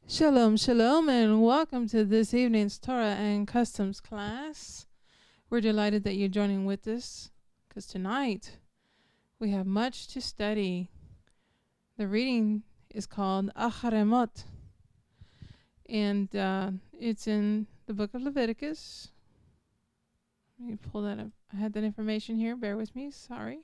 Shalom, shalom, and welcome to this evening's Torah and Customs class. We're delighted that you're joining with us, because tonight we have much to study. The reading is called Aharei Mot, and it's in the book of Leviticus. Let me pull that up. I had that information here. Bear with me. Sorry.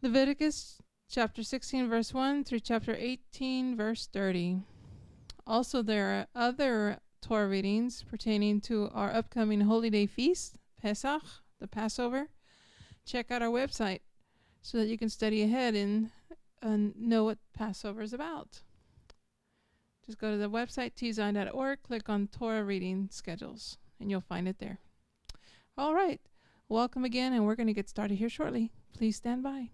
Leviticus chapter 16, verse 1 through chapter 18, verse 30. Also, there are other Torah readings pertaining to our upcoming holy day feast, Pesach, the Passover. Check out our website so that you can study ahead and know what Passover is about. Just go to the website, tzion.org, click on Torah reading schedules, and you'll find it there. All right. Welcome again, and we're going to get started here shortly. Please stand by.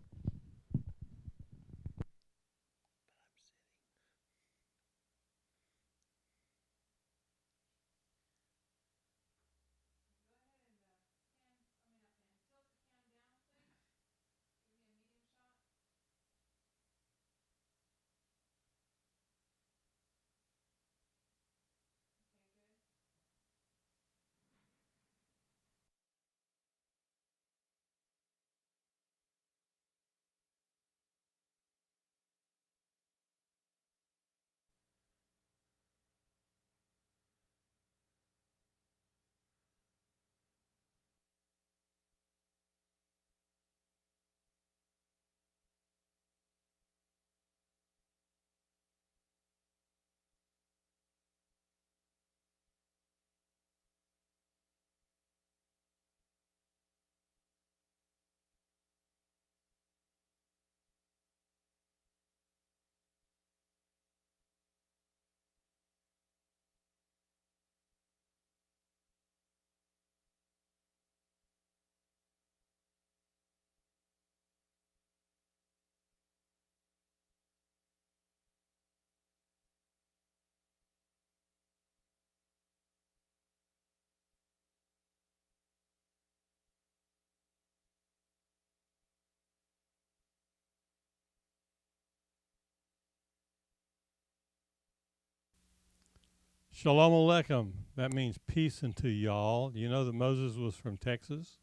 Shalom Aleichem. That means peace unto y'all. You know that Moses was from Texas?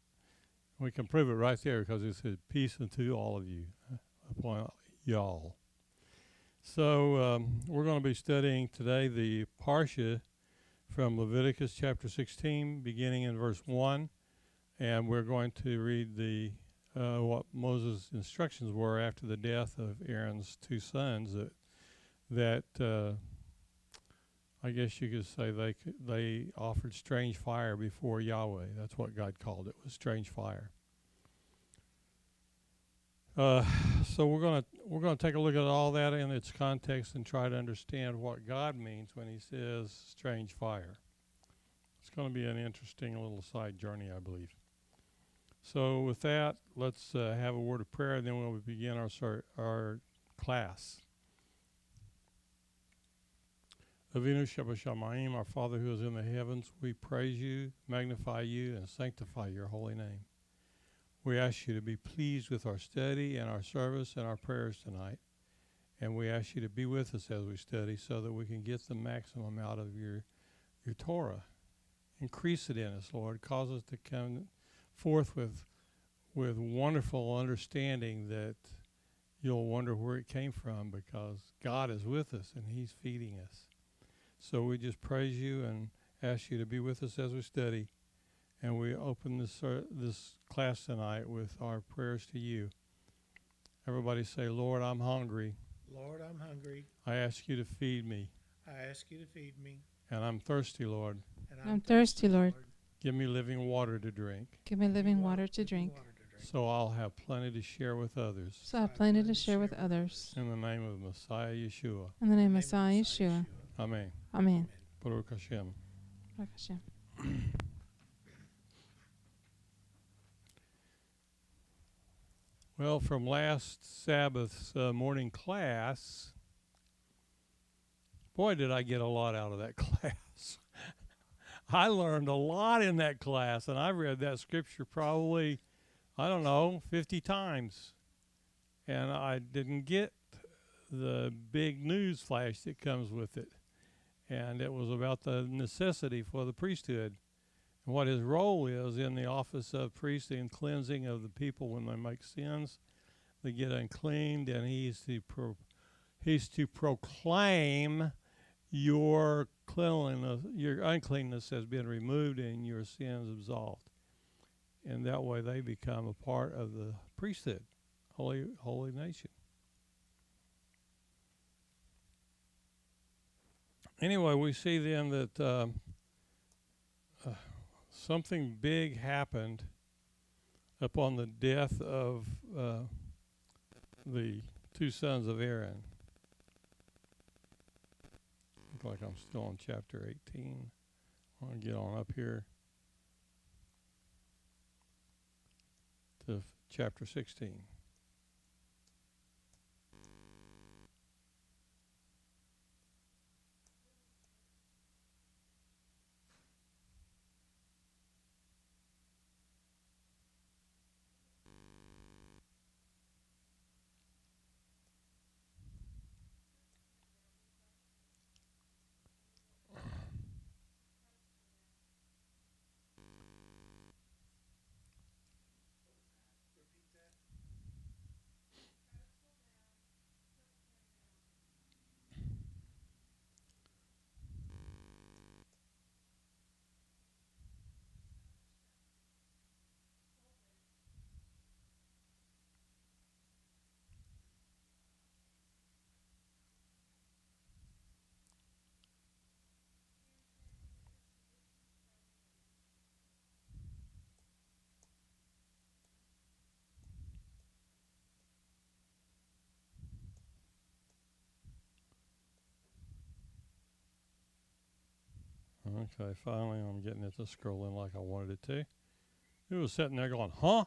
We can prove it right there because it said peace unto all of you, upon y'all. So we're going to be studying today the Parsha from Leviticus chapter 16, beginning in verse 1. And we're going to read the what Moses' instructions were after the death of Aaron's two sons that I guess you could say they offered strange fire before Yahweh. That's what God called it, was strange fire. So we're gonna take a look at all that in its context and try to understand what God means when He says strange fire. It's going to be an interesting little side journey, I believe. So with that, let's have a word of prayer, and then we'll begin our class. Avinu Shabbat Shamayim, our Father who is in the heavens, we praise you, magnify you, and sanctify your holy name. We ask you to be pleased with our study and our service and our prayers tonight. And we ask you to be with us as we study so that we can get the maximum out of your Torah. Increase it in us, Lord. Cause us to come forth with wonderful understanding that you'll wonder where it came from, because God is with us and He's feeding us. So we just praise you and ask you to be with us as we study. And we open this class tonight with our prayers to you. Everybody say, Lord, I'm hungry. Lord, I'm hungry. I ask you to feed me. I ask you to feed me. And I'm thirsty, Lord. And I'm thirsty, Lord. Give me living water to drink. Give me living water to drink. So I'll have plenty to share with others. So I have plenty to share with others. In the name of Messiah Yeshua. In the name of Messiah Yeshua. Amen. Amen. Baruch Hashem. Baruch Hashem. Well, from last Sabbath's morning class, boy, did I get a lot out of that class. I learned a lot in that class, and I read that scripture probably, 50 times. And I didn't get the big news flash that comes with it. And it was about the necessity for the priesthood and what his role is in the office of priest and cleansing of the people when they make sins. They get unclean, and he's to proclaim your cleanliness, your uncleanness has been removed and your sins absolved. And that way they become a part of the priesthood, holy nation. Anyway, we see then that something big happened upon the death of the two sons of Aaron. Look like I'm still on chapter 18. I want to get on up here to chapter 16. Okay, finally I'm getting it to scroll in like I wanted it to. It was sitting there going, huh,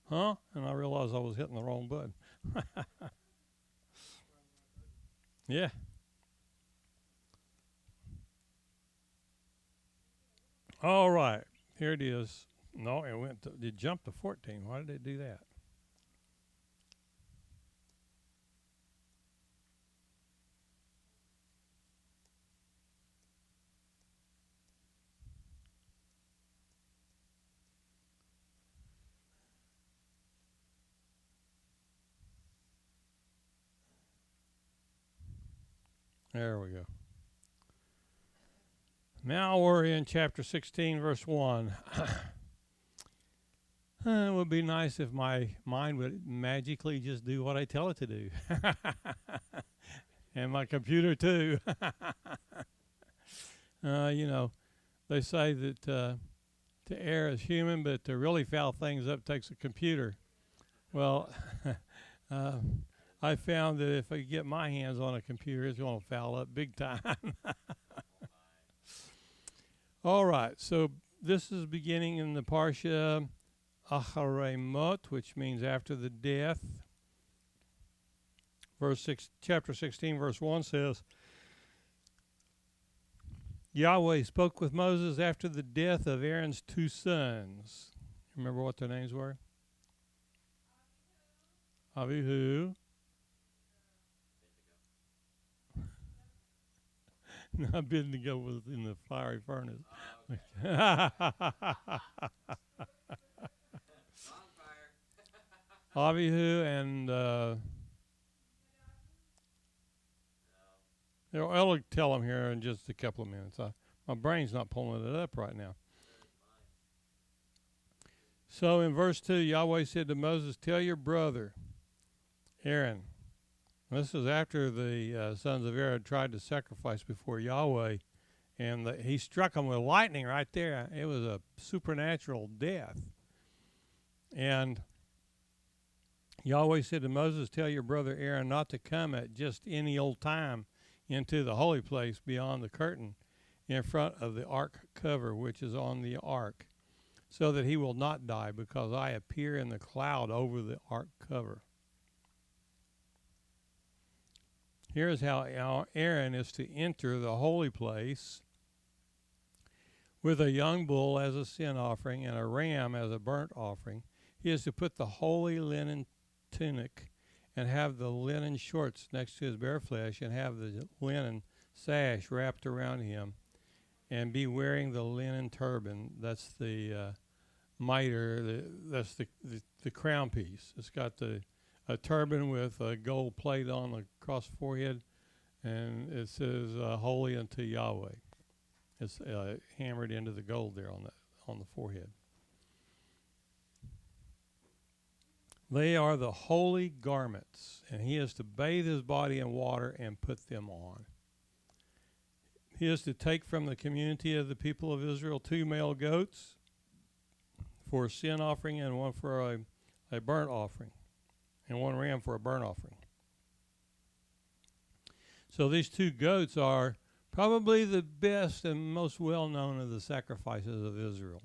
and I realized I was hitting the wrong button. Yeah. All right, here it is. No, it jumped to 14. Why did it do that? There we go. Now we're in chapter 16, verse 1. It would be nice if my mind would magically just do what I tell it to do. And my computer too. They say that to err is human, but to really foul things up takes a computer. Well, I found that if I get my hands on a computer, it's going to foul up big time. All right, so this is beginning in the Parsha Aharei Mot, which means after the death. Chapter 16, verse 1 says, Yahweh spoke with Moses after the death of Aaron's two sons. Remember what their names were? Avihu. Abednego was in the fiery furnace. Avihu and I'll tell them here in just a couple of minutes. My brain's not pulling it up right now. So in verse 2, Yahweh said to Moses, tell your brother, Aaron. This is after the sons of Aaron tried to sacrifice before Yahweh, and he struck them with lightning right there. It was a supernatural death. And Yahweh said to Moses, tell your brother Aaron not to come at just any old time into the holy place beyond the curtain in front of the ark cover, which is on the ark, so that he will not die, because I appear in the cloud over the ark cover. Here's how Aaron is to enter the holy place with a young bull as a sin offering and a ram as a burnt offering. He is to put the holy linen tunic and have the linen shorts next to his bare flesh, and have the linen sash wrapped around him, and be wearing the linen turban. That's the mitre. That's the crown piece. It's got a turban with a gold plate on across the forehead, and it says "Holy unto Yahweh." It's hammered into the gold there on the forehead. They are the holy garments, and he is to bathe his body in water and put them on. He is to take from the community of the people of Israel 2 male goats for a sin offering, and one for a burnt offering, and 1 ram for a burnt offering. So these 2 goats are probably the best and most well-known of the sacrifices of Israel.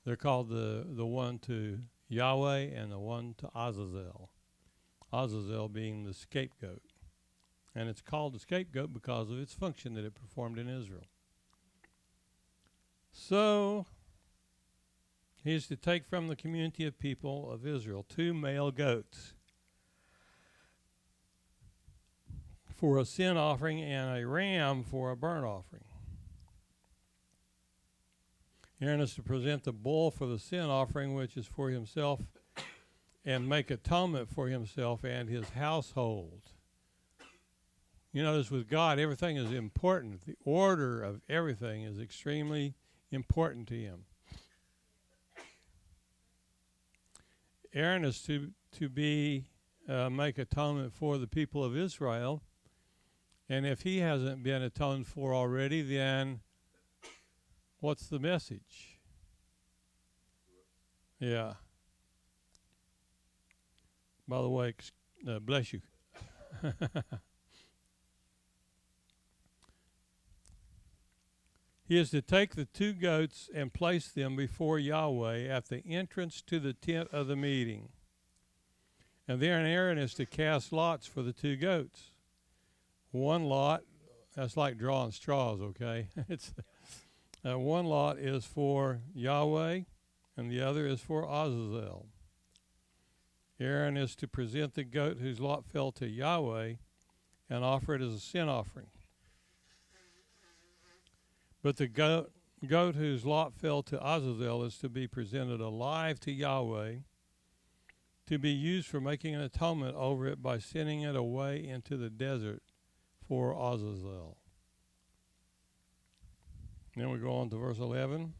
They're called the one to Yahweh and the one to Azazel. Azazel being the scapegoat. And it's called the scapegoat because of its function that it performed in Israel. So, he is to take from the community of people of Israel 2 male goats for a sin offering and a ram for a burnt offering. Aaron is to present the bull for the sin offering, which is for himself, and make atonement for himself and his household. You notice with God, everything is important. The order of everything is extremely important to him. Aaron is to make atonement for the people of Israel, and if he hasn't been atoned for already, then what's the message? Yeah. By the way, bless you. He is to take the 2 goats and place them before Yahweh at the entrance to the tent of the meeting. And then Aaron is to cast lots for the 2 goats. 1 lot, that's like drawing straws, okay? It's 1 lot is for Yahweh, and the other is for Azazel. Aaron is to present the goat whose lot fell to Yahweh and offer it as a sin offering. But the goat whose lot fell to Azazel is to be presented alive to Yahweh, to be used for making an atonement over it by sending it away into the desert for Azazel. Then we go on to verse 11.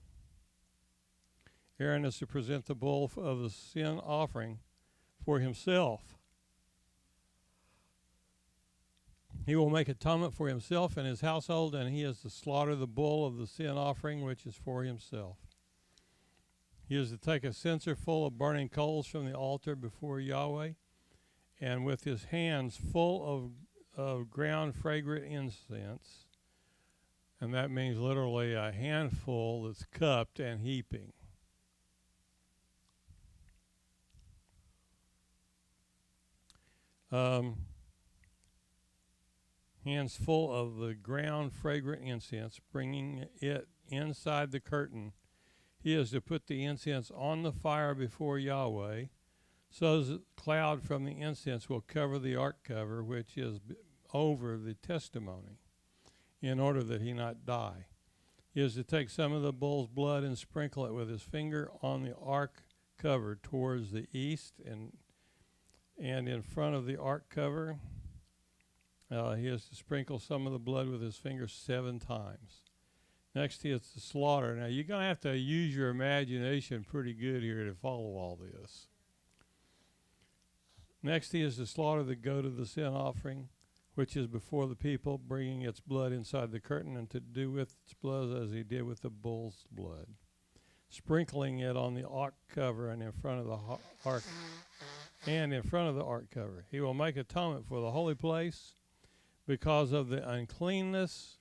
Aaron is to present the bull of the sin offering for himself. He will make atonement for himself and his household, and he is to slaughter the bull of the sin offering, which is for himself. He is to take a censer full of burning coals from the altar before Yahweh, and with his hands full of ground fragrant incense, and that means literally a handful that's cupped and heaping. Hands full of the ground fragrant incense, bringing it inside the curtain. He is to put the incense on the fire before Yahweh, so the cloud from the incense will cover the ark cover, which is over the testimony, in order that he not die. He is to take some of the bull's blood and sprinkle it with his finger on the ark cover towards the east, and in front of the ark cover. He is to sprinkle some of the blood with his finger 7 times. Next, he is to slaughter. Now, you're going to have to use your imagination pretty good here to follow all this. Next, he is to slaughter the goat of the sin offering, which is before the people, bringing its blood inside the curtain, and to do with its blood as he did with the bull's blood, sprinkling it on the ark cover and in front of the ark, and in front of the ark cover. He will make atonement for the holy place because of the uncleanness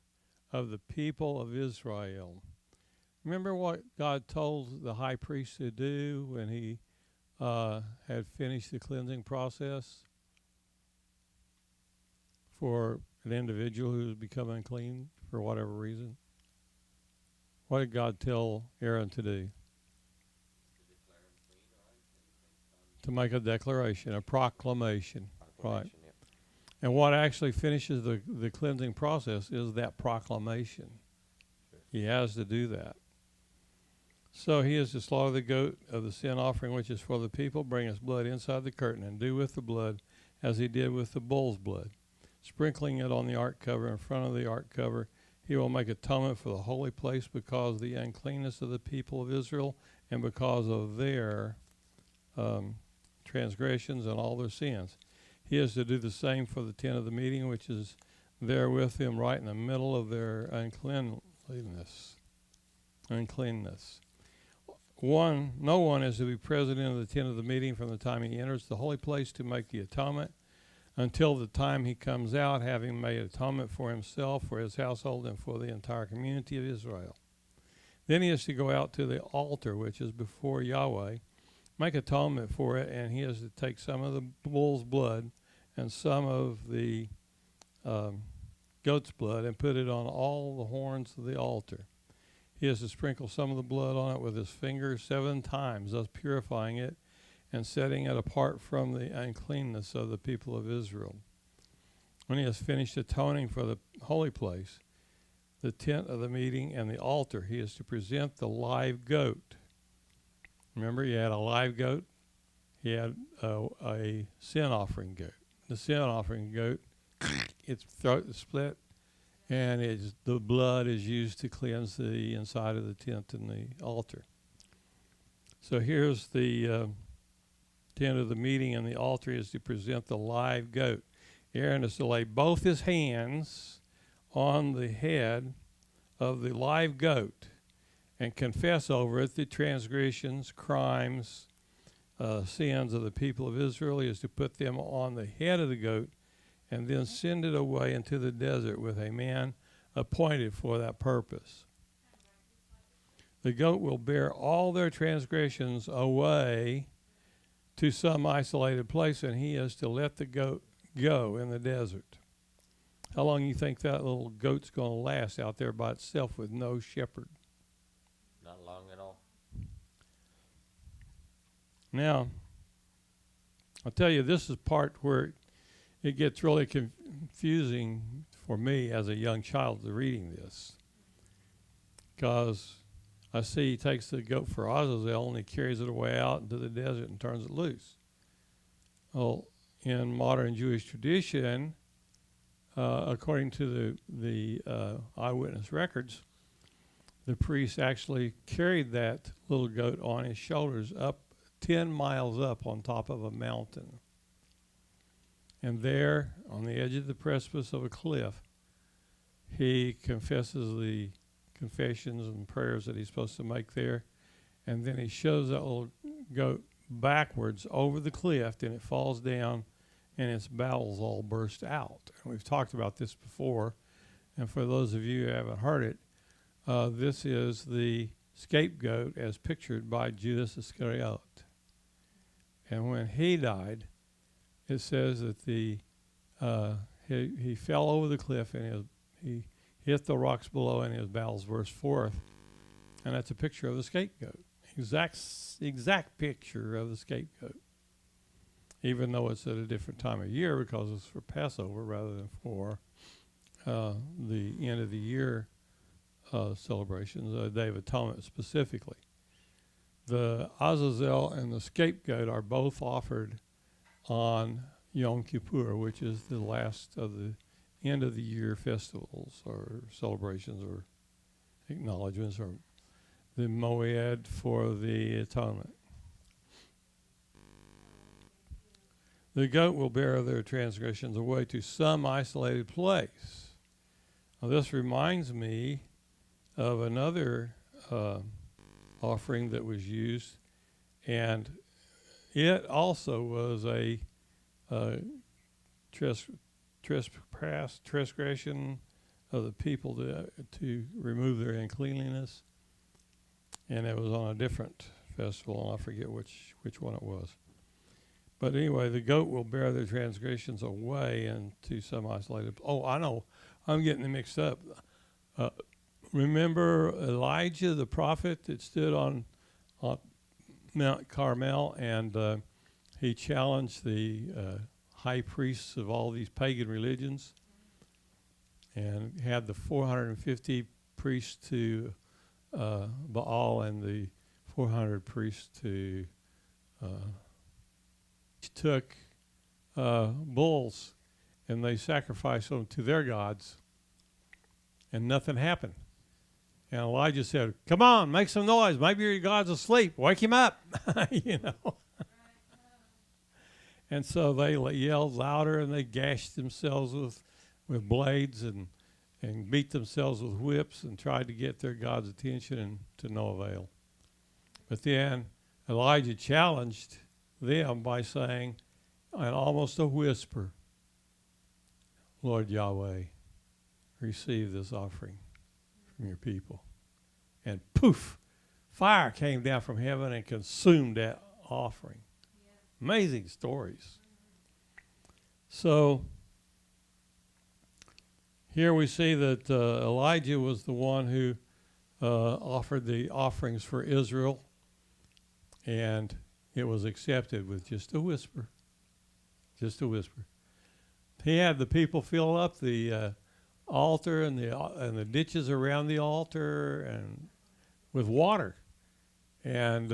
of the people of Israel. Remember what God told the high priest to do when he had finished the cleansing process for an individual who has become unclean for whatever reason? What did God tell Aaron to do? To make a declaration, a proclamation. Right. Yep. And what actually finishes the cleansing process is that proclamation. Sure. He has to do that. So he is to slaughter the goat of the sin offering, which is for the people, bring its blood inside the curtain, and do with the blood as he did with the bull's blood, sprinkling it on the ark cover in front of the ark cover. He will make atonement for the holy place because of the uncleanness of the people of Israel and because of their transgressions and all their sins. He is to do the same for the tent of the meeting, which is there with them right in the middle of their uncleanness. No one is to be present in the tent of the meeting from the time he enters the holy place to make the atonement until the time he comes out, having made atonement for himself, for his household, and for the entire community of Israel. Then he is to go out to the altar, which is before Yahweh, make atonement for it, and he is to take some of the bull's blood and some of the goat's blood and put it on all the horns of the altar. He is to sprinkle some of the blood on it with his finger 7 times, thus purifying it and setting it apart from the uncleanness of the people of Israel. When he has finished atoning for the holy place, the tent of the meeting, and the altar, he is to present the live goat. Remember, he had a live goat. He had a sin offering goat. The sin offering goat, its throat is split, and the blood is used to cleanse the inside of the tent and the altar. So here's the tent of the meeting, and the altar is to present the live goat. Aaron is to lay both his hands on the head of the live goat and confess over it the transgressions, crimes, sins of the people of Israel. He is to put them on the head of the goat and then send it away into the desert with a man appointed for that purpose. The goat will bear all their transgressions away to some isolated place, and he is to let the goat go in the desert. How long do you think that little goat's going to last out there by itself with no shepherd? Not long at all. Now, I'll tell you, this is part where it gets really confusing for me as a young child reading this, because I see he takes the goat for Azazel and he carries it away out into the desert and turns it loose. Well, in modern Jewish tradition, according to the eyewitness records, the priest actually carried that little goat on his shoulders up 10 miles up on top of a mountain. And there, on the edge of the precipice of a cliff, he confesses the confessions and prayers that he's supposed to make there. And then he shows that little goat backwards over the cliff, and it falls down, and its bowels all burst out. And we've talked about this before. And for those of you who haven't heard it, this is the scapegoat as pictured by Judas Iscariot. And when he died, it says that he fell over the cliff and he hit the rocks below and his bowels burst forth. And that's a picture of the scapegoat. Exact picture of the scapegoat. Even though it's at a different time of year because it's for Passover rather than for the end of the year celebrations, Day of Atonement specifically. The Azazel and the scapegoat are both offered on Yom Kippur, which is the last of the end of the year festivals or celebrations or acknowledgments, or the Moed for the atonement. The goat will bear their transgressions away to some isolated place. Now, this reminds me of another offering that was used, and it also was a transgression of the people to remove their uncleanliness, and it was on a different festival, and I forget which one it was. But anyway, the goat will bear their transgressions away into some isolated. Oh, I know, I'm getting them mixed up. Remember Elijah, the prophet that stood on Mount Carmel, and he challenged the high priests of all these pagan religions and had the 450 priests to Baal and the 400 priests to took bulls and they sacrificed them to their gods, and nothing happened. And Elijah said, "Come on, make some noise. Maybe your God's asleep. Wake him up." You know. And so they yelled louder, and they gashed themselves with blades and beat themselves with whips and tried to get their God's attention, and to no avail. But then Elijah challenged them by saying, in almost a whisper, "Lord Yahweh, receive this offering from your people." And poof, fire came down from heaven and consumed that offering. Yeah. Amazing stories. So here we see that Elijah was the one who offered the offerings for Israel, and it was accepted with just a whisper. Just a whisper. He had the people fill up the altar and the ditches around the altar and with water, and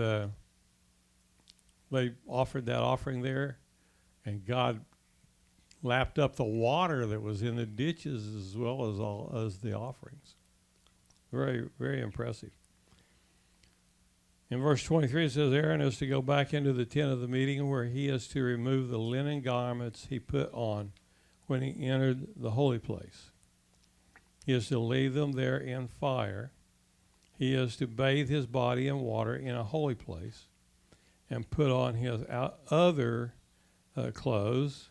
they offered that offering there, and God lapped up the water that was in the ditches as well as the offerings. Very, very impressive. In verse 23 it says, Aaron is to go back into the tent of the meeting, where he is to remove the linen garments he put on when he entered the holy place. He is to leave them there in fire. He is to bathe his body in water in a holy place and put on his other clothes,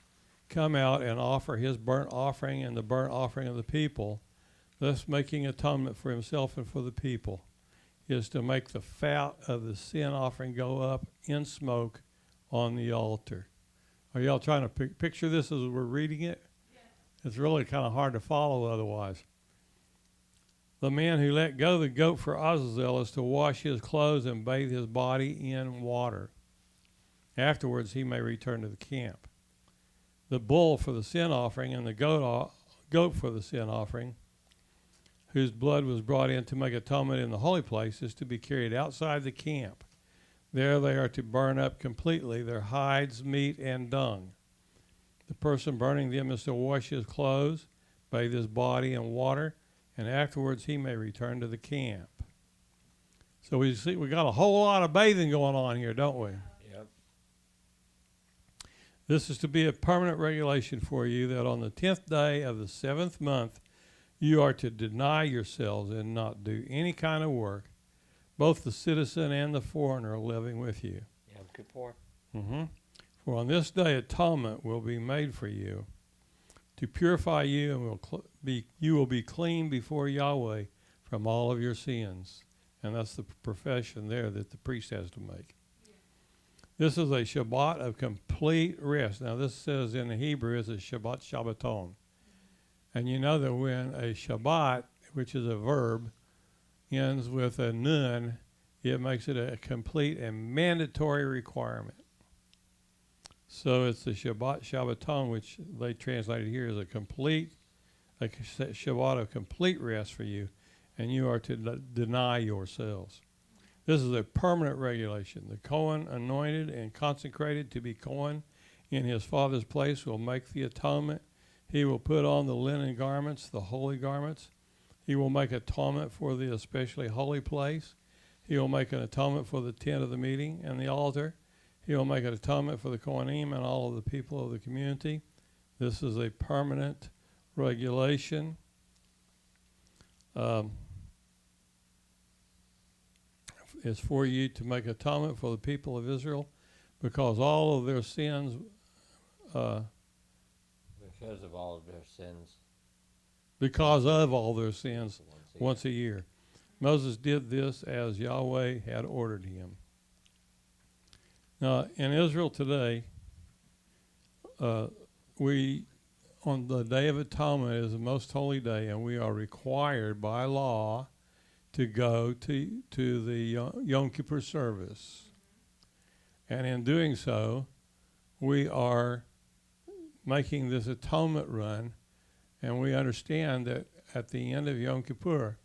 come out and offer his burnt offering and the burnt offering of the people, thus making atonement for himself and for the people. He is to make the fat of the sin offering go up in smoke on the altar. Are y'all trying to picture this as we're reading it? Yes. It's really kind of hard to follow otherwise. The man who let go the goat for Azazel is to wash his clothes and bathe his body in water. Afterwards, he may return to the camp. The bull for the sin offering and the goat for the sin offering, whose blood was brought in to make atonement in the holy place, is to be carried outside the camp. There they are to burn up completely their hides, meat, and dung. The person burning them is to wash his clothes, bathe his body in water, and afterwards he may return to the camp. So we see we got a whole lot of bathing going on here, don't we? Yep. This is to be a permanent regulation for you, that on the 10th day of the 7th month you are to deny yourselves and not do any kind of work, both the citizen and the foreigner living with you. Yom Kippur. Mm-hmm. For on this day atonement will be made for you, to purify you, and you will be clean before Yahweh from all of your sins. And that's the profession there that the priest has to make. Yeah. This is a Shabbat of complete rest. Now this says in the Hebrew it's a Shabbat Shabbaton. And you know that when a Shabbat, which is a verb, ends with a nun, it makes it a complete and mandatory requirement. So it's the Shabbat Shabbaton, which they translated here as a Shabbat of complete rest for you, and you are to deny yourselves. This is a permanent regulation. The Kohen anointed and consecrated to be Kohen in his father's place will make the atonement. He will put on the linen garments, the holy garments. He will make atonement for the especially holy place. He will make an atonement for the tent of the meeting and the altar. He will make an atonement for the Kohanim and all of the people of the community. This is a permanent regulation. It's for you to make atonement for the people of Israel, because all of their sins... because of all of their sins. Because of all their sins once a year. Moses did this as Yahweh had ordered him. Now, in Israel today, we, on the Day of Atonement, is the most holy day, and we are required by law to go to the Yom Kippur service. And in doing so, we are making this atonement run, and we understand that at the end of Yom Kippur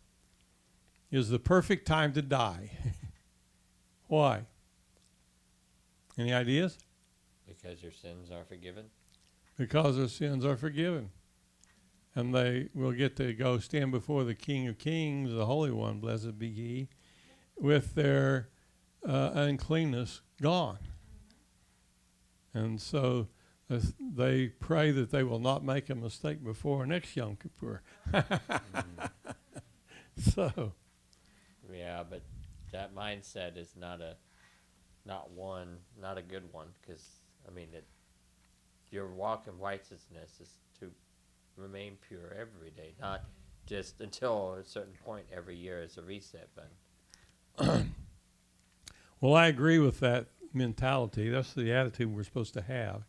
is the perfect time to die. Why? Any ideas? Because your sins are forgiven. Because their sins are forgiven. And they will get to go stand before the King of Kings, the Holy One, blessed be He, with their uncleanness gone. And so they pray that they will not make a mistake before next Yom Kippur. So. Yeah, but that mindset is not a good one, because I mean, your walk in righteousness is to remain pure every day, not just until a certain point every year is a reset button. Well, I agree with that mentality. That's the attitude we're supposed to have.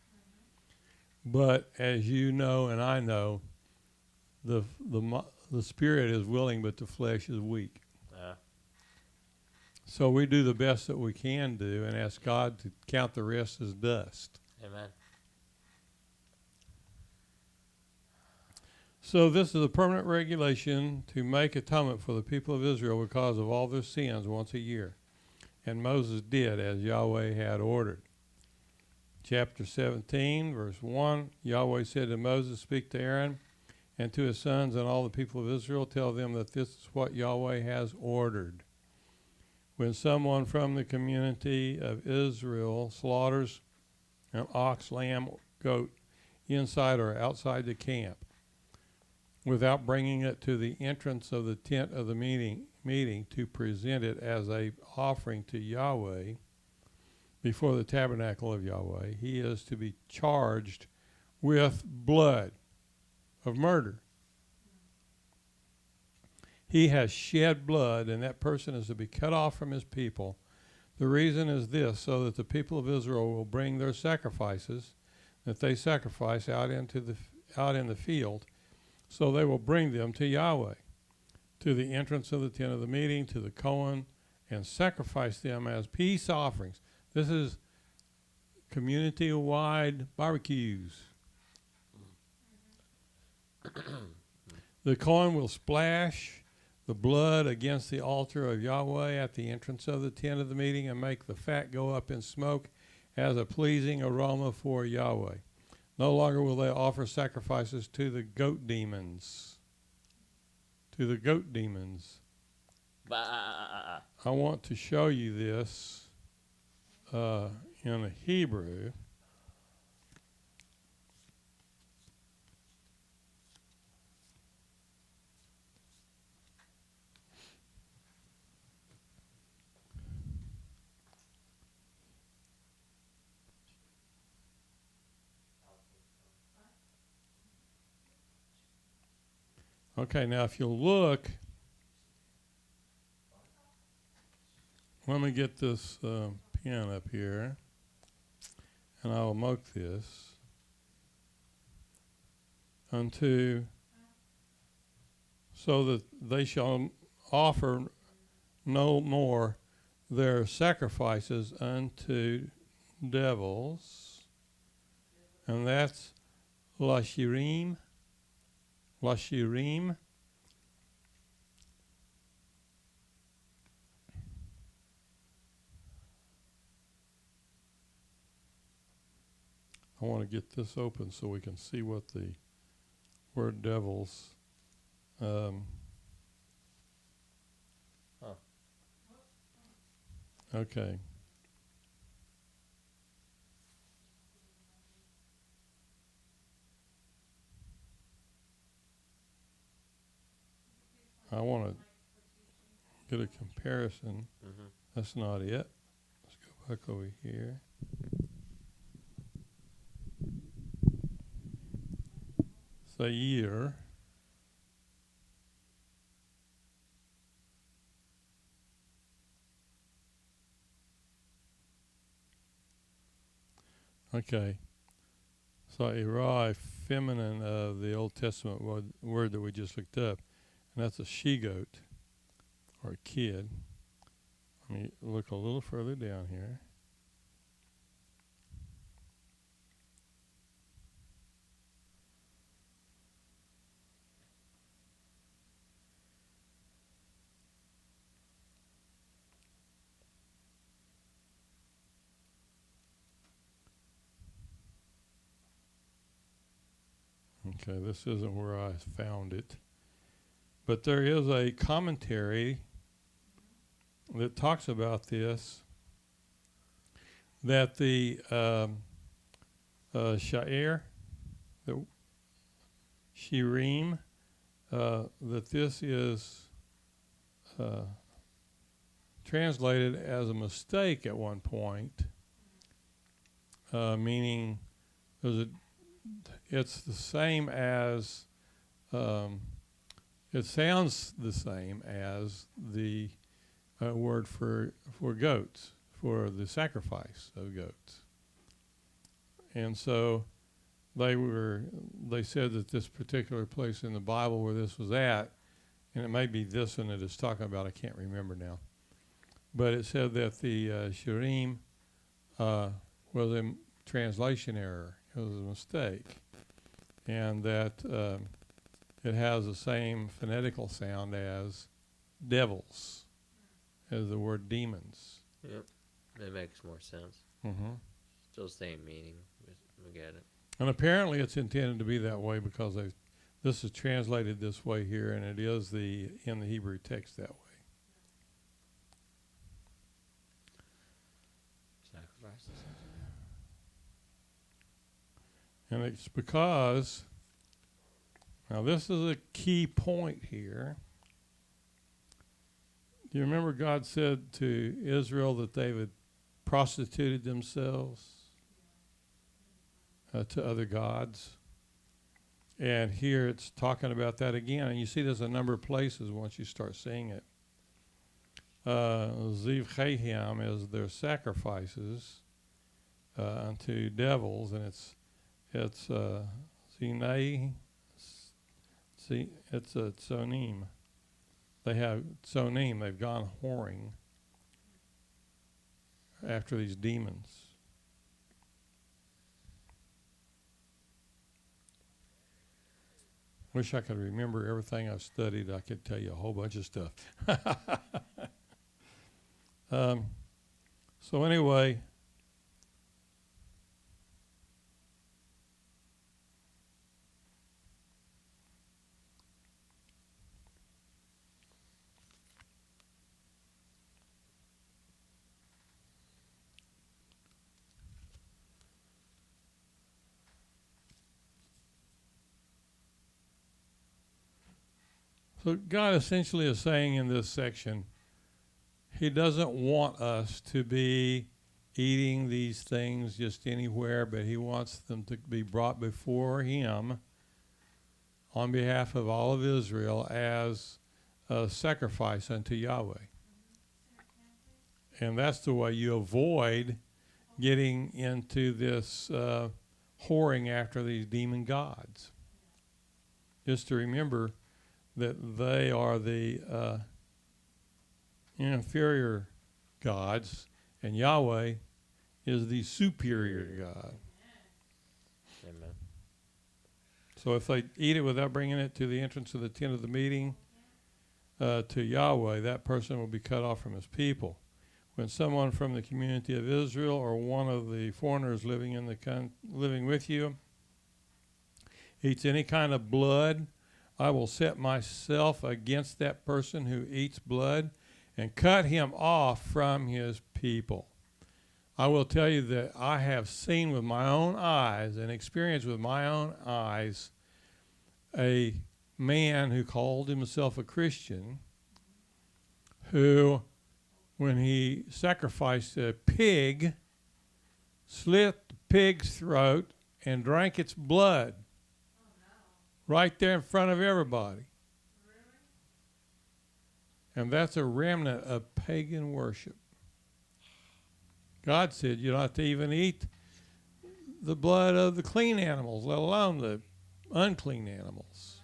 But as you know and I know, the spirit is willing, but the flesh is weak. So we do the best that we can do and ask God to count the rest as dust. Amen. So this is a permanent regulation to make atonement for the people of Israel because of all their sins once a year. And Moses did as Yahweh had ordered. Chapter 17, verse 1, Yahweh said to Moses, "Speak to Aaron and to his sons and all the people of Israel. Tell them that this is what Yahweh has ordered. When someone from the community of Israel slaughters an ox, lamb, or goat inside or outside the camp, without bringing it to the entrance of the tent of the meeting to present it as a offering to Yahweh before the tabernacle of Yahweh, he is to be charged with blood of murder. He has shed blood, and that person is to be cut off from his people. The reason is this, so that the people of Israel will bring their sacrifices that they sacrifice out in the field. So they will bring them to Yahweh, to the entrance of the tent of the meeting, to the Kohen, and sacrifice them as peace offerings. This is community-wide barbecues. The Kohen will splash the blood against the altar of Yahweh at the entrance of the tent of the meeting and make the fat go up in smoke as a pleasing aroma for Yahweh. No longer will they offer sacrifices to the goat demons. I want to show you this in Hebrew. Okay, now if you'll look, let me get this pen up here, and I will mark this unto, so that they shall offer no more their sacrifices unto devils, and that's HaShirim. HaShirim. I want to get this open so we can see what the word devils. Okay. I want to get a comparison. Mm-hmm. That's not it. Let's go back over here. Seir. Okay. Sairah, feminine of the Old Testament word that we just looked up. And that's a she-goat, or a kid. Let me look a little further down here. Okay, this isn't where I found it. But there is a commentary that talks about this, that the Sha'ir, the Shirim, that this is translated as a mistake at one point, meaning it's the same as, it sounds the same as the word for goats, for the sacrifice of goats. And so they said that this particular place in the Bible where this was at, and it may be this one that it's talking about, I can't remember now, but it said that the Shirim was a translation error. It was a mistake. And that it has the same phonetical sound as devils, as the word demons. Yep, that makes more sense. Mm-hmm. Still same meaning. We get it. And apparently it's intended to be that way because this is translated this way here, and it is in the Hebrew text that way. Sacrifices. And it's because, now this is a key point here. Do you remember God said to Israel that they had prostituted themselves to other gods? And here it's talking about that again. And you see there's a number of places once you start seeing it. Ziv Chayim is their sacrifices unto devils, and it's Zinai, it's a Tsonim. They have Tsonim, they've gone whoring after these demons. Wish I could remember everything I've studied. I could tell you a whole bunch of stuff. So anyway, so God essentially is saying in this section, He doesn't want us to be eating these things just anywhere, but He wants them to be brought before Him on behalf of all of Israel as a sacrifice unto Yahweh. And that's the way you avoid getting into this whoring after these demon gods. Just to remember that they are the inferior gods, and Yahweh is the superior God. Amen. So if they eat it without bringing it to the entrance of the tent of the meeting to Yahweh, that person will be cut off from his people. When someone from the community of Israel or one of the foreigners living with you eats any kind of blood, I will set myself against that person who eats blood and cut him off from his people. I will tell you that I have seen with my own eyes and experienced with my own eyes a man who called himself a Christian who, when he sacrificed a pig, slit the pig's throat and drank its blood. Right there in front of everybody. And that's a remnant of pagan worship. God said you don't have to even eat the blood of the clean animals, let alone the unclean animals.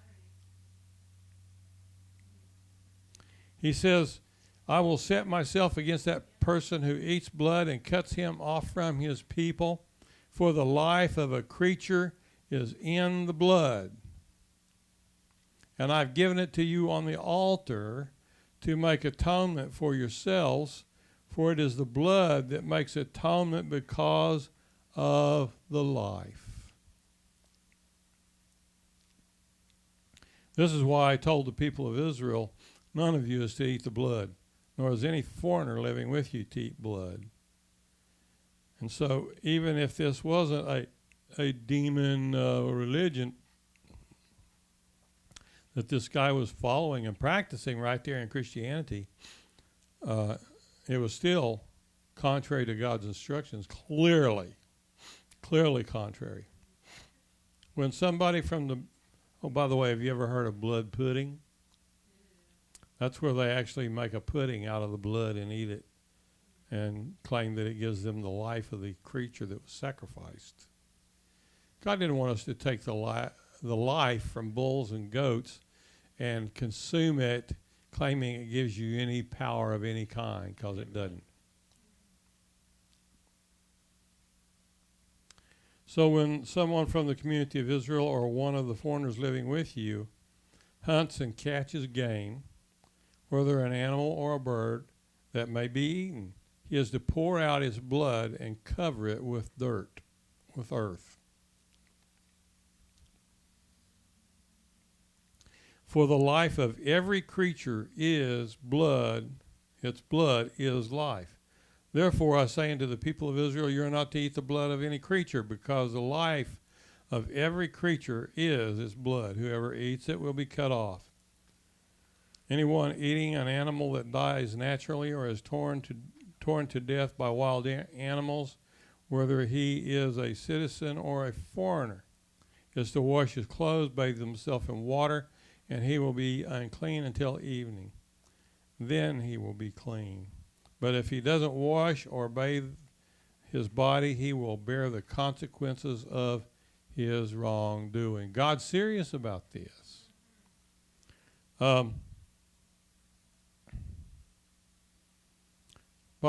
He says, I will set myself against that person who eats blood and cuts him off from his people, for the life of a creature is in the blood. And I've given it to you on the altar to make atonement for yourselves, for it is the blood that makes atonement because of the life. This is why I told the people of Israel, none of you is to eat the blood, nor is any foreigner living with you to eat blood. And so even if this wasn't a demon religion that this guy was following and practicing right there in Christianity, it was still contrary to God's instructions, clearly contrary. When somebody from the, oh, by the way, have you ever heard of blood pudding? That's where they actually make a pudding out of the blood and eat it and claim that it gives them the life of the creature that was sacrificed. God didn't want us to take the life from bulls and goats and consume it, claiming it gives you any power of any kind, because it doesn't. So when someone from the community of Israel or one of the foreigners living with you hunts and catches game, whether an animal or a bird that may be eaten, he is to pour out his blood and cover it with dirt, with earth. For the life of every creature is blood, its blood is life. Therefore I say unto the people of Israel, you are not to eat the blood of any creature, because the life of every creature is its blood. Whoever eats it will be cut off. Anyone eating an animal that dies naturally or is torn to death by wild animals, whether he is a citizen or a foreigner, is to wash his clothes, bathe himself in water, and he will be unclean until evening. Then he will be clean. But if he doesn't wash or bathe his body, he will bear the consequences of his wrongdoing. God's serious about this. By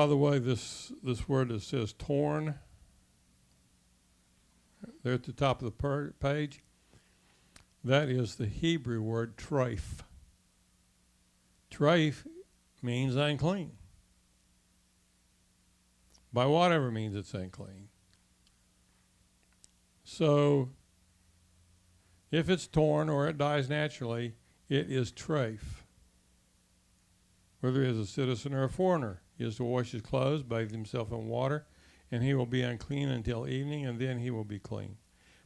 the way, this word that says torn, there at the top of the page, that is the Hebrew word treif. Treif means unclean. By whatever means it's unclean. So, if it's torn or it dies naturally, it is treif. Whether he is a citizen or a foreigner, he is to wash his clothes, bathe himself in water, and he will be unclean until evening, and then he will be clean.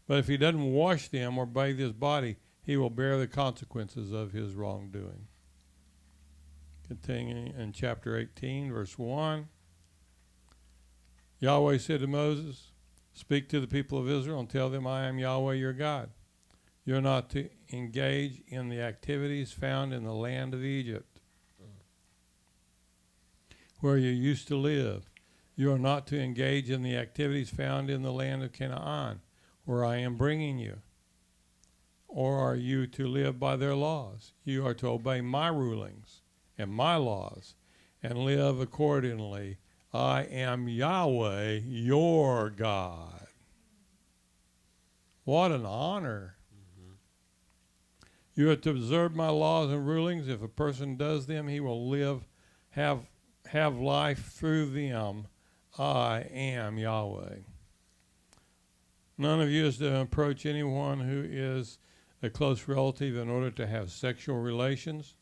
But if he doesn't wash them or bathe his body, he will bear the consequences of his wrongdoing. Continuing in chapter 18, verse 1. Yahweh said to Moses, speak to the people of Israel and tell them, I am Yahweh your God. You are not to engage in the activities found in the land of Egypt, where you used to live. You are not to engage in the activities found in the land of Canaan, where I am bringing you. Or are you to live by their laws? You are to obey my rulings and my laws and live accordingly. I am Yahweh, your God. What an honor. Mm-hmm. You are to observe my laws and rulings. If a person does them, he will live, have life through them. I am Yahweh. None of you is to approach anyone who is a close relative in order to have sexual relations.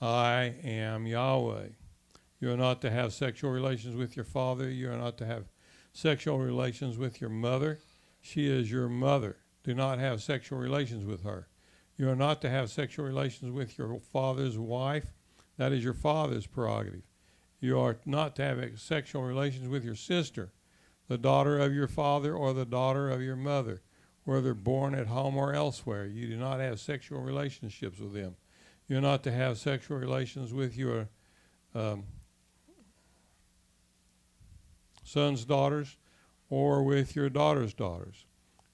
I am Yahweh. You are not to have sexual relations with your father. You are not to have sexual relations with your mother. She is your mother. Do not have sexual relations with her. You are not to have sexual relations with your father's wife. That is your father's prerogative. You are not to have sexual relations with your sister, the daughter of your father or the daughter of your mother, whether born at home or elsewhere. You do not have sexual relationships with them. You are not to have sexual relations with your son's daughters or with your daughter's daughters.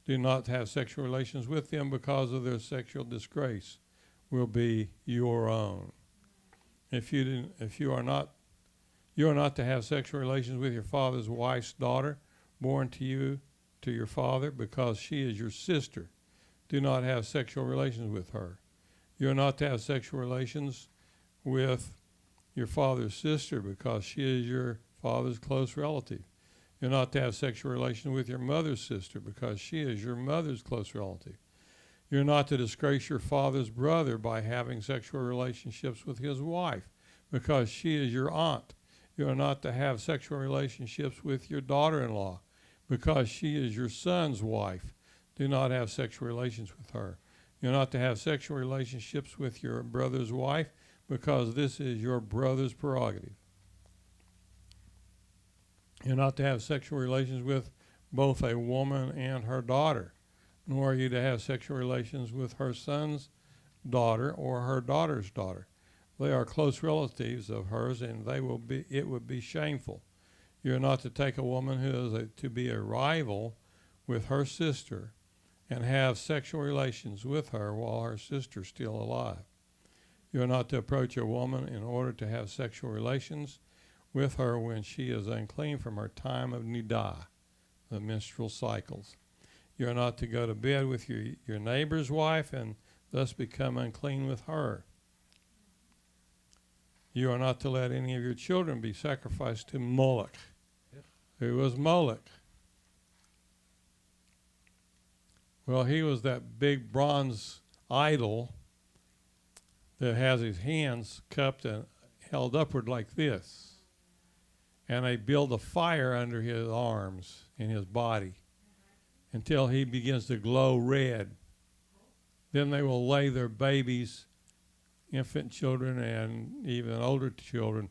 Do not have sexual relations with them, because of their sexual disgrace will be your own. You are not to have sexual relations with your father's wife's daughter, born to you, to your father, because she is your sister. Do not have sexual relations with her. You are not to have sexual relations with your father's sister, because she is your father's close relative. You're not to have sexual relations with your mother's sister, because she is your mother's close relative. You're not to disgrace your father's brother by having sexual relationships with his wife, because she is your aunt. You are not to have sexual relationships with your daughter-in-law, because she is your son's wife. Do not have sexual relations with her. You're not to have sexual relationships with your brother's wife, because this is your brother's prerogative. You're not to have sexual relations with both a woman and her daughter, nor are you to have sexual relations with her son's daughter or her daughter's daughter. They are close relatives of hers, and it would be shameful. You're not to take a woman who is to be a rival with her sister and have sexual relations with her while her sister's still alive. You are not to approach a woman in order to have sexual relations with her when she is unclean from her time of nidah, the menstrual cycles. You are not to go to bed with your neighbor's wife and thus become unclean with her. You are not to let any of your children be sacrificed to Moloch. Who was Moloch? Well, he was that big bronze idol that has his hands cupped and held upward like this. And they build a fire under his arms and his body until he begins to glow red. Then they will lay their babies, infant children, and even older children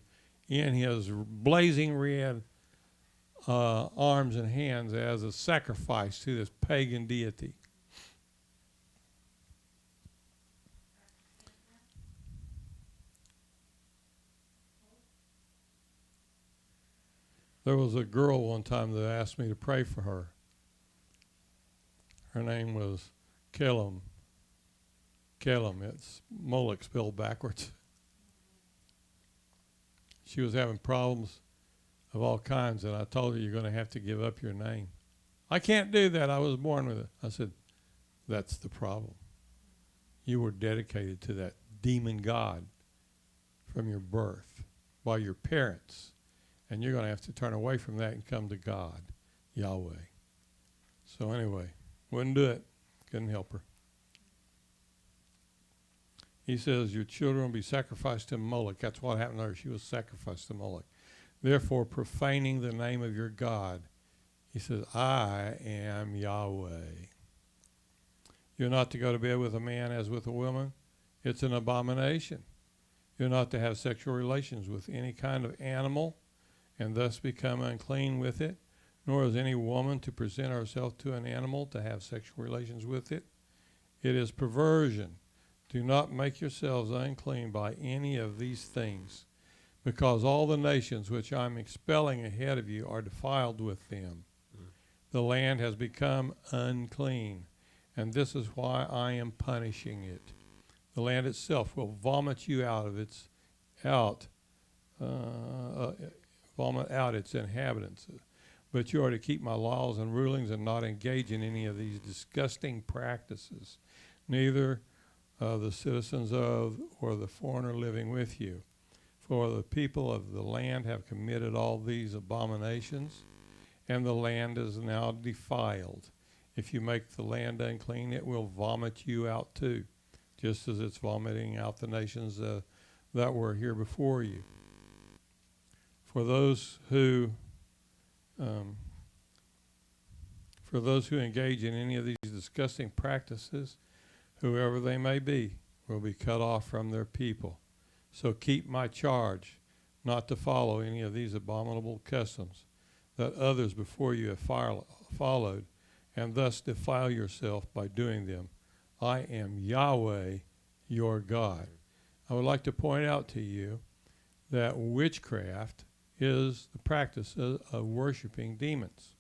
in his blazing red arms and hands as a sacrifice to this pagan deity. There was a girl one time that asked me to pray for her. Her name was Kelem. Kelem, it's Moloch spelled backwards. She was having problems of all kinds, and I told her, you're going to have to give up your name. I can't do that. I was born with it. I said, that's the problem. You were dedicated to that demon god from your birth by your parents. And you're going to have to turn away from that and come to God, Yahweh. So anyway, wouldn't do it. Couldn't help her. He says, your children will be sacrificed to Moloch. That's what happened to her. She was sacrificed to Moloch. Therefore, profaning the name of your God. He says, I am Yahweh. You're not to go to bed with a man as with a woman. It's an abomination. You're not to have sexual relations with any kind of animal and thus become unclean with it, nor is any woman to present herself to an animal to have sexual relations with it. It is perversion. Do not make yourselves unclean by any of these things, because all the nations which I am expelling ahead of you are defiled with them. The land has become unclean, and this is why I am punishing it. The land itself will vomit you out its inhabitants. But you are to keep my laws and rulings and not engage in any of these disgusting practices, neither the citizens of or the foreigner living with you. For the people of the land have committed all these abominations, and the land is now defiled. If you make the land unclean, it will vomit you out too, just as it's vomiting out the nations that were here before you. For those who engage in any of these disgusting practices, whoever they may be, will be cut off from their people. So keep my charge not to follow any of these abominable customs that others before you have followed, and thus defile yourself by doing them. I am Yahweh, your God. I would like to point out to you that witchcraft is the practice of worshiping demons,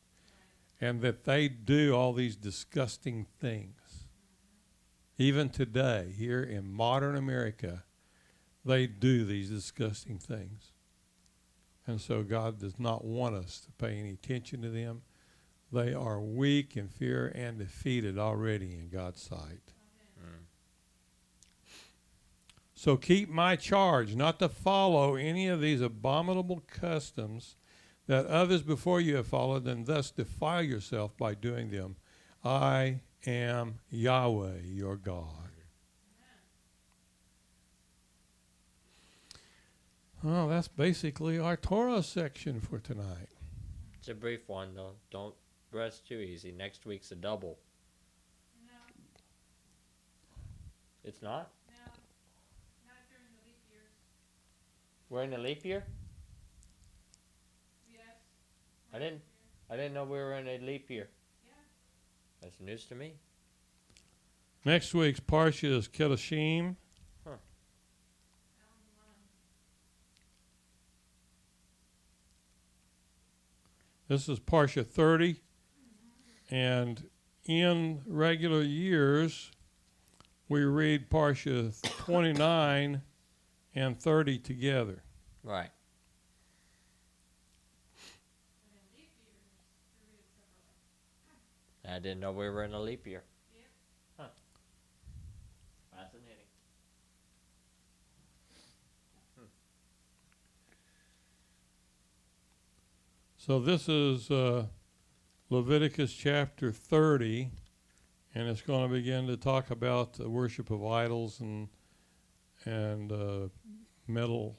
and that they do all these disgusting things. Even today, here in modern America, they do these disgusting things. And so God does not want us to pay any attention to them. They are weak in fear and defeated already in God's sight. So keep my charge not to follow any of these abominable customs that others before you have followed, and thus defile yourself by doing them. I am Yahweh, your God. Well, that's basically our Torah section for tonight. It's a brief one, though. Don't rest too easy. Next week's a double. No, It's not? no, not during the leap years. We're in a leap year? Yes. I didn't know we were in a leap year. Yeah. That's news to me. Next week's Parsha is Kedoshim. This is Parsha 30. And in regular years, we read Parsha 29 and 30 together. Right. I didn't know we were in a leap year. Yep. Huh. Fascinating. So this is Leviticus chapter 30, and it's going to begin to talk about the worship of idols and metal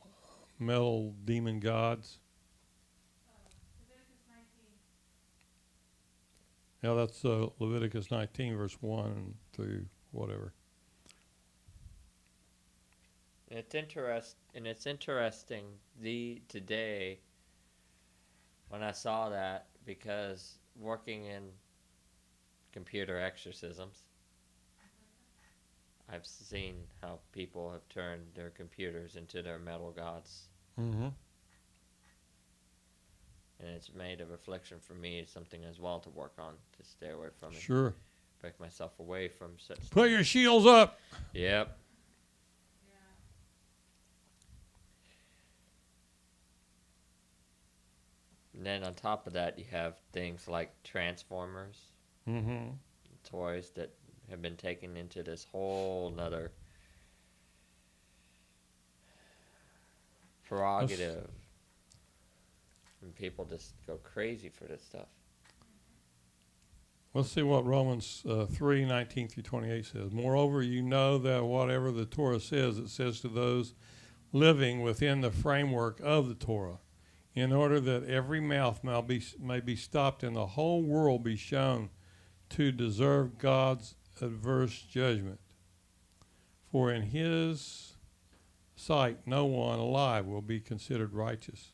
demon gods. Leviticus 19. Yeah, that's Leviticus 19, verse 1 through whatever. And it's interesting today when I saw that, because working in computer exorcisms, I've seen how people have turned their computers into their metal gods. Mm-hmm. And it's made a reflection for me. It's something as well to work on, to stay away from it. Sure. Break myself away from such Put your shields up. Yep. And then on top of that, you have things like Transformers, Mm-hmm. toys that have been taken into this whole nother prerogative. And people just go crazy for this stuff. Let's see what Romans 3:19 through 28 says. Moreover, you know that whatever the Torah says, it says to those living within the framework of the Torah, in order that every mouth may be stopped and the whole world be shown to deserve God's adverse judgment. For in his sight no one alive will be considered righteous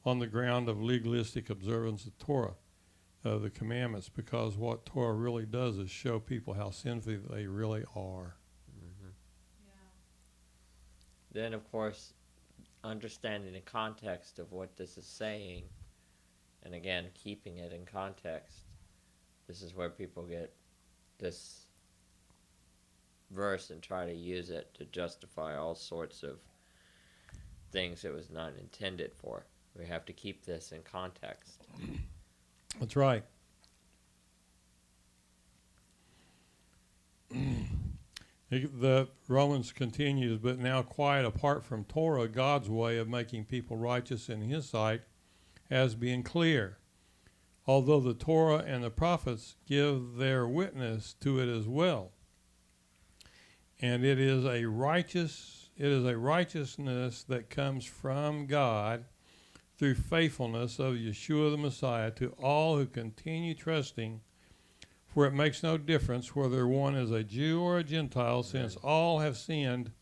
on the ground of legalistic observance of Torah, of the commandments, because what Torah really does is show people how sinful they really are. Mm-hmm. Then, of course, understanding the context of what this is saying, and again, keeping it in context, this is where people get this verse and try to use it to justify all sorts of things it was not intended for. We have to keep this in context. That's right. The Romans continues, but now quite apart from Torah, God's way of making people righteous in his sight has been clear. Although the Torah and the prophets give their witness to it as well. And it is a righteousness that comes from God through faithfulness of Yeshua the Messiah to all who continue trusting, for it makes no difference whether one is a Jew or a Gentile, since all have sinned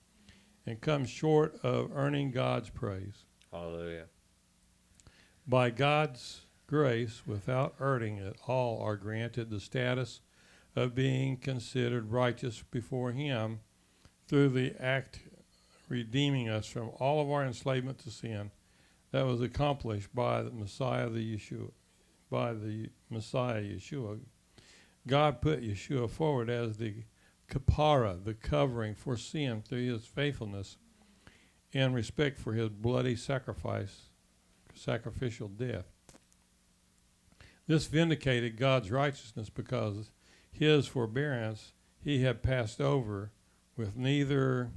and come short of earning God's praise. Hallelujah. By God's grace, without earning it, all are granted the status of being considered righteous before him through the act redeeming us from all of our enslavement to sin that was accomplished by the Messiah, Yeshua. God put Yeshua forward as the kapara, the covering for sin, through his faithfulness and respect for his bloody sacrificial death. This vindicated God's righteousness because his forbearance he had passed over with neither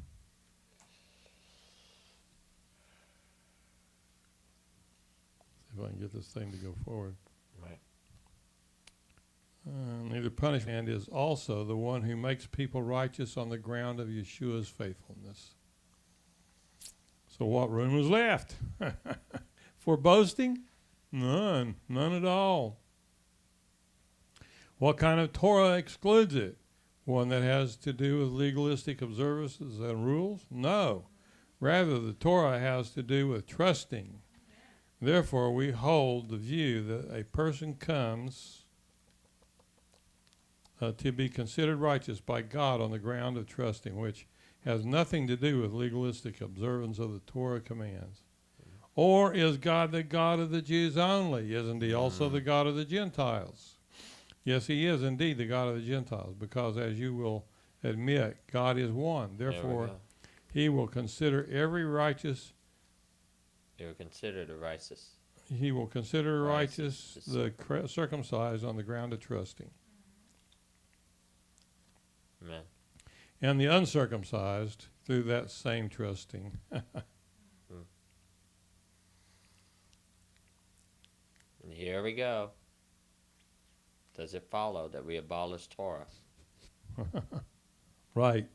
if I can get this thing to go forward. Right. neither punishment, is also the one who makes people righteous on the ground of Yeshua's faithfulness. So what room is left for boasting? None at all. What kind of Torah excludes it? One that has to do with legalistic observances and rules? No. Rather, the Torah has to do with trusting. Therefore, we hold the view that a person comes to be considered righteous by God on the ground of trusting, which has nothing to do with legalistic observance of the Torah commands. Or is God the God of the Jews only? Isn't he also the God of the Gentiles? Yes, he is indeed the God of the Gentiles, because as you will admit, God is one. Therefore, he will consider every righteous. He will consider the righteous. He will consider righteous the circumcised on the ground of trusting. Amen. And the uncircumcised through that same trusting. And here we go. Does it follow that we abolish Torah? Right.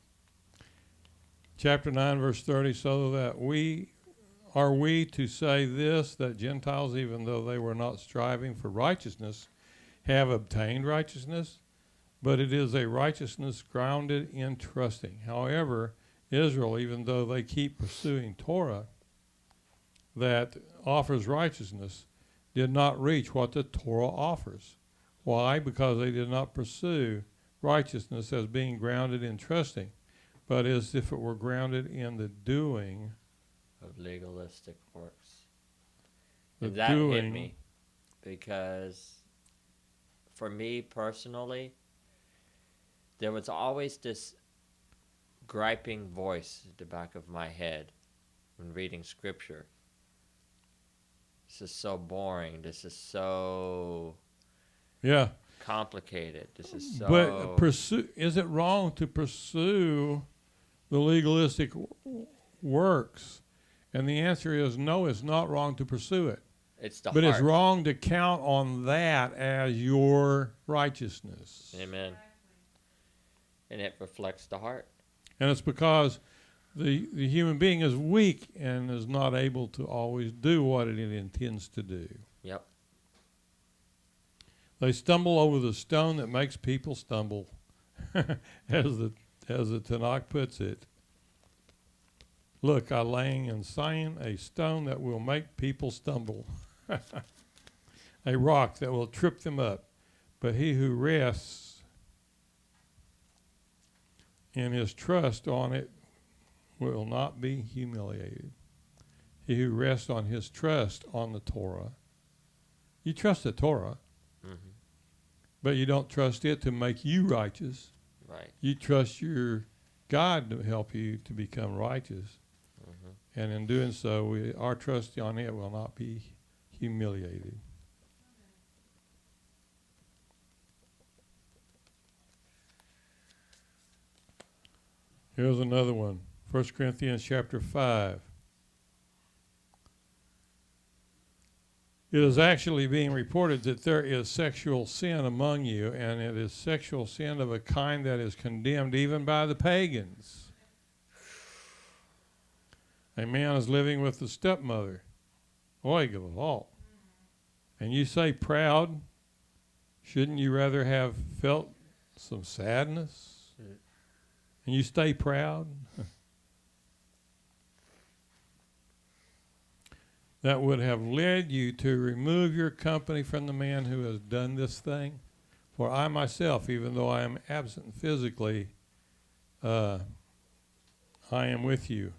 Chapter 9, verse 30, so that we to say this, that Gentiles, even though they were not striving for righteousness, have obtained righteousness, but it is a righteousness grounded in trusting. However, Israel, even though they keep pursuing Torah that offers righteousness, did not reach what the Torah offers. Why? Because they did not pursue righteousness as being grounded in trusting, but as if it were grounded in the doing of legalistic works. The And that doing, hit me because for me personally, there was always this griping voice at the back of my head when reading scripture. This is so boring. This is so complicated. This is so... But is it wrong to pursue the legalistic works? And the answer is no, it's not wrong to pursue it. It's the but heart. It's wrong to count on that as your righteousness. Amen. And it reflects the heart. And it's because the human being is weak and is not able to always do what it intends to do. Yep. They stumble over the stone that makes people stumble, as the Tanakh puts it. Look, I laying in Zion a stone that will make people stumble, a rock that will trip them up. But he who rests in his trust on it will not be humiliated. He who rests on his trust on the Torah. You trust the Torah, but you don't trust it to make you righteous. Right. You trust your God to help you to become righteous. And in doing so, our trust on it will not be humiliated. Here's another one. 1 Corinthians chapter 5. It is actually being reported that there is sexual sin among you, and it is sexual sin of a kind that is condemned even by the pagans. A man is living with the stepmother. Oy gavalt. And you say proud. Shouldn't you rather have felt some sadness? And you stay proud? That would have led you to remove your company from the man who has done this thing. For I myself, even though I am absent physically, I am with you.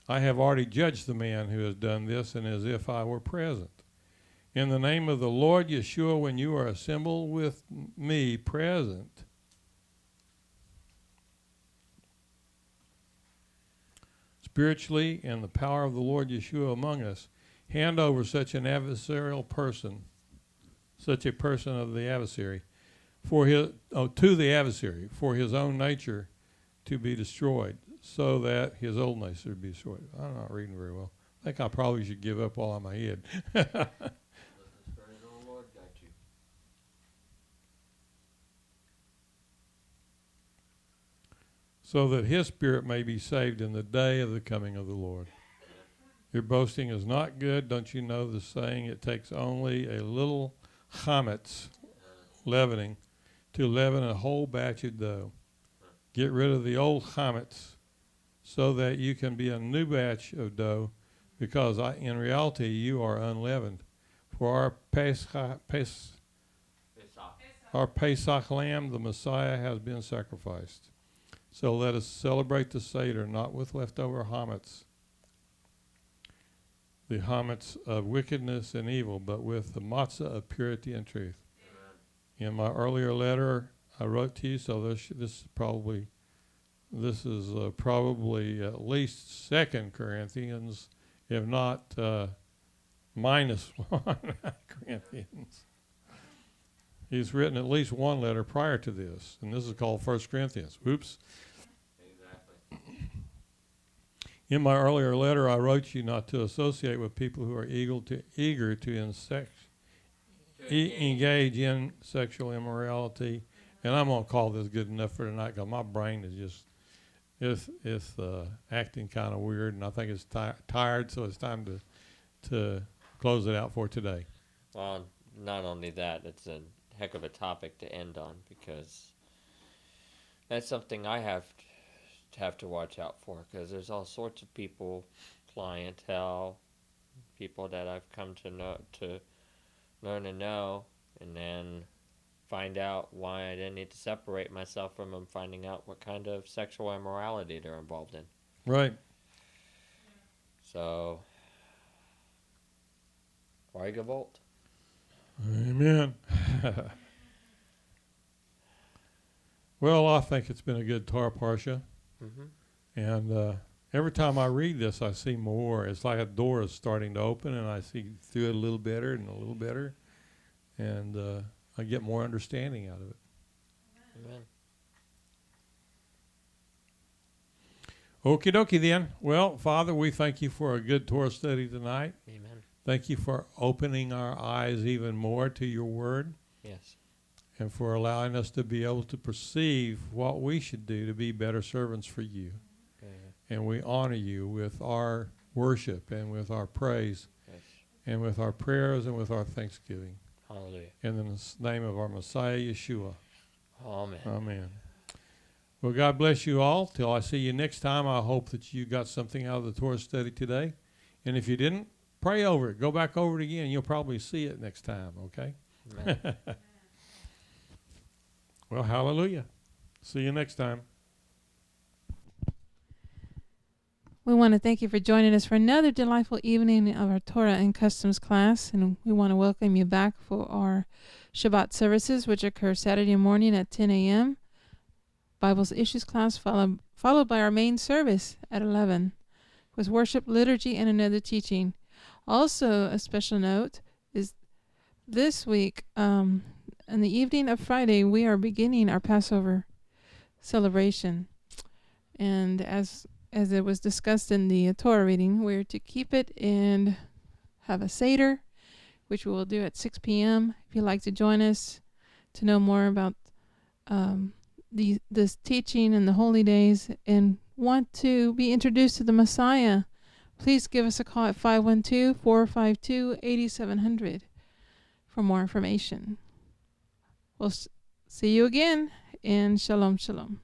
I have already judged the man who has done this, and as if I were present. In the name of the Lord Yeshua, when you are assembled with me present, spiritually in the power of the Lord Yeshua among us, hand over such an adversarial person, such a person of the adversary, to the adversary, for his own nature to be destroyed, so that his old nature would be short. I'm not reading very well. I think I probably should give up while I'm ahead. Let the Spirit of the Lord guide you. So that his spirit may be saved in the day of the coming of the Lord. Your boasting is not good. Don't you know the saying, it takes only a little chametz, leavening, to leaven a whole batch of dough. Get rid of the old chametz so that you can be a new batch of dough, because in reality you are unleavened. For our Pesach lamb, the Messiah, has been sacrificed. So let us celebrate the Seder not with leftover chametz, the chametz of wickedness and evil, but with the matzah of purity and truth. Amen. In my earlier letter I wrote to you, so this is probably at least 2 Corinthians, if not minus 1 Corinthians. He's written at least one letter prior to this, and this is called 1 Corinthians. Oops. Exactly. In my earlier letter, I wrote you not to associate with people who are eager to engage in sexual immorality. And I'm going to call this good enough for tonight, because my brain is just it's acting kind of weird, and I think it's tired, so it's time to close it out for today. Well, not only that, it's a heck of a topic to end on, because that's something I have to watch out for, because there's all sorts of people, clientele, people that I've come to know, to learn and know, and then find out why I didn't need to separate myself from them, finding out what kind of sexual immorality they're involved in. Right. So, Reigavolt. Amen. Well, I think it's been a good Torah Parsha. Mm-hmm. And every time I read this, I see more. It's like a door is starting to open, and I see through it a little better and a little better. And I get more understanding out of it. Amen. Okie dokie then. Well, Father, we thank you for a good Torah study tonight. Amen. Thank you for opening our eyes even more to your word. Yes. And for allowing us to be able to perceive what we should do to be better servants for you. Okay. And we honor you with our worship and with our praise, Yes. and with our prayers and with our thanksgiving. Hallelujah. In the name of our Messiah, Yeshua. Amen. Amen. Well, God bless you all. Till I see you next time, I hope that you got something out of the Torah study today. And if you didn't, pray over it. Go back over it again. You'll probably see it next time, okay? Amen. Well, hallelujah. See you next time. We want to thank you for joining us for another delightful evening of our Torah and Customs class, and we want to welcome you back for our Shabbat services, which occur Saturday morning at 10 a.m. Bible's Issues class followed by our main service at 11 with worship, liturgy, and another teaching. Also, a special note is this week, in the evening of Friday, we are beginning our Passover celebration. And as it was discussed in the Torah reading, we're to keep it and have a Seder, which we will do at 6 p.m. If you'd like to join us to know more about this teaching and the holy days and want to be introduced to the Messiah, please give us a call at 512-452-8700 for more information. We'll see you again, and Shalom, Shalom.